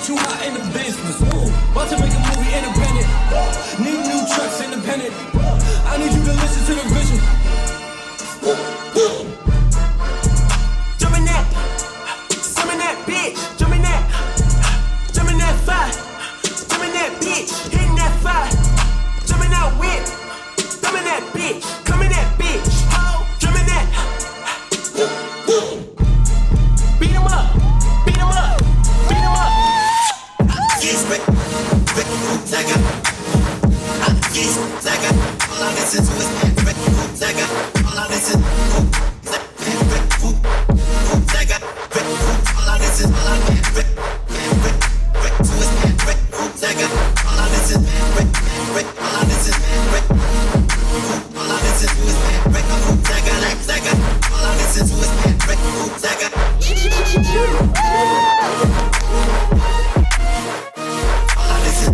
too hot in the business. About to make a movie independent. Need new trucks independent. I need you to listen to the vision. Jumping that, summon that bitch. Jumping that fire. Jumping that bitch, hitting that fire. Jumping that whip, thumbing that bitch. Coming that bitch, drumming that. Beat him up, beat him up, beat him up. Yes, Zaga. Yes, Zaga. All I listen to is Zaga. All I listen Zaga. All I listen to is Zaga. All I listen all I listen all I listen to is Zaga. All I listen to is Zaga. All I listen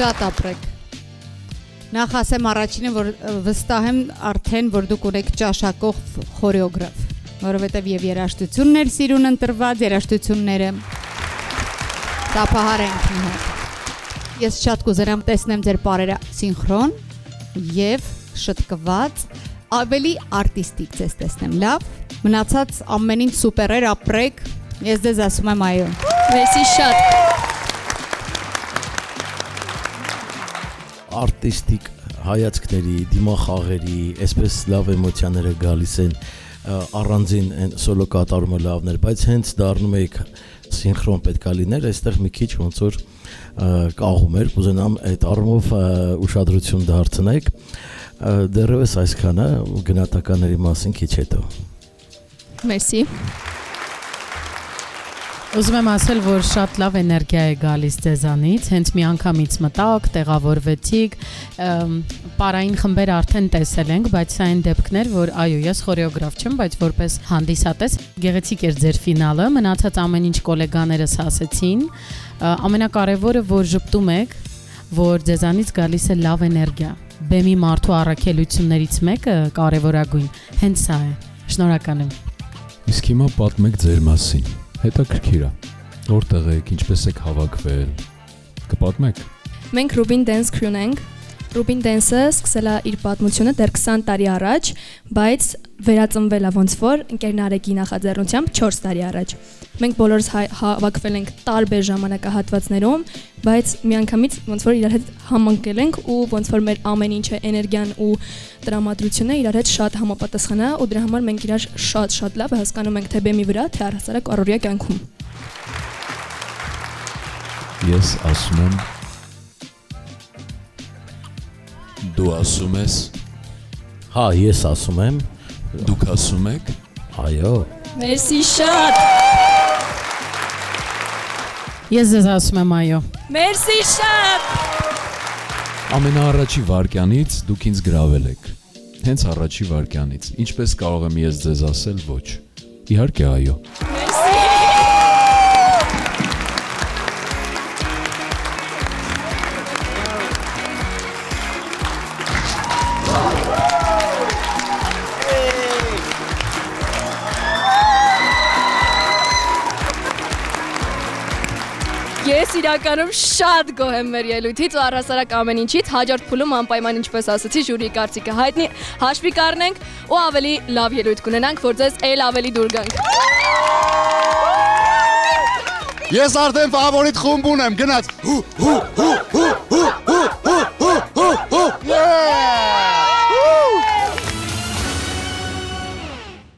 Շատ ապրեք։ Նախ ասեմ առաջինը, որ վստահ եմ արդեն, որ դուք ունեք ճաշակող խորեոգրաֆ, որովհետև եւ երաժշտություններ սիրուն ընտրված, երաժշտությունները տափահար ենք ինքնին։ Ես շատ կուզենամ տեսնեմ ձեր պարերը սինխրոն եւ շտկված, ավելի արտիստիկ ձեզ տեսնեմ, լավ։ Մնացած ամեն ինչ սուպերեր ապրեք, ես ձեզ ասում եմ այո։ Մերսի շատ։ Արտիստիկ հայացքների, դիմախաղերի, այսպես լավ էմոցիաները գալիս են առանձին են սոլո կատարումը լավներ, բայց հենց դառնում եք սինխրոն պետքա լիներ, այստեղ մի քիչ ոնց որ կաղում էր, կուզենամ այդ առումով ուշադրություն դարձնեք, դեռևս այսքանը գնահատականների մասին քիչ հետո։ Մերսի։ Ուզում եմ ասել, որ շատ լավ էներգիա է գալիս ձեզանից, հենց մի անգամից մտաք, տեղավորվեցիք, պարային խմբեր արդեն տեսել ենք, բայց սա այն դեպքներ, որ այո, ես խորեոգրաֆ չեմ, բայց որպես հանդիսատես գեղեցիկ էր ձեր ֆինալը, մնացած ամեն ինչ գոլեգաներս ասեցին, ամենակարևորը, որ ժպտում եք, որ ձեզանից գալիս է լավ էներգիա, բեմի մարդու առաքելություններից մեկը կարևորագույն, հենց սա է, շնորհակալ եմ։ Իսկ հիմա պատմեք ձեր մասին։ Հետաքրքիր է։ Որտեղ եք, ինչպես եք հավաքվել։ Կպատմեք։ Մենք Rubin Dance Crew-ն ենք։ Rubin Dance-ը սկսել է իր պատմությունը դեռ 20 տարի առաջ, բայց վերածնվել է ոնց որ ընկեր Նարեկի նախաձեռնությամբ 4 տարի առաջ։ Մենք բոլորս հավաքվել ենք տարբեր ժամանակահատվածներում, բայց միանգամից ոնց որ իրար հետ համընկել ենք ու ոնց որ մեր ամեն ինչը էներգիան ու տրամադրությունը իրար հետ շատ համապատասխան է ու դրա համար մենք իրար շատ լավ հասկանում ենք թե բեմի վրա, թե առհասարակ առօրյա կյանքում։ Ես ասում եմ Դու ասում ես։ Հա, ես ասում եմ։ Դուք ասում եք։ Այո։ Մերսի շատ։ Ես ձեզ ասում եմ այո։ Մերսի շատ։ Ամենաառաջի վարքյանից դուք ինձ գրավել եք։ Հենց առաջի վարքյանից։ Ինչպես կարող եմ ես ձեզ ասել ոչ։ Իհարկե այո։ Ես իրականում շատ գոհ եմ մեր ելույթից ու առհասարակ ամեն ինչից, հաջորդ փուլում անպայման ինչպես ասացի ժյուրիի կարծիքը հայտնի հաշվի կառնենք ու ավելի լավ ելույթ կունենանք, որ ձեզ էլ ավելի դուր գանք։ Ես արդեն ֆավորիտ խումբ ունեմ, գնաց։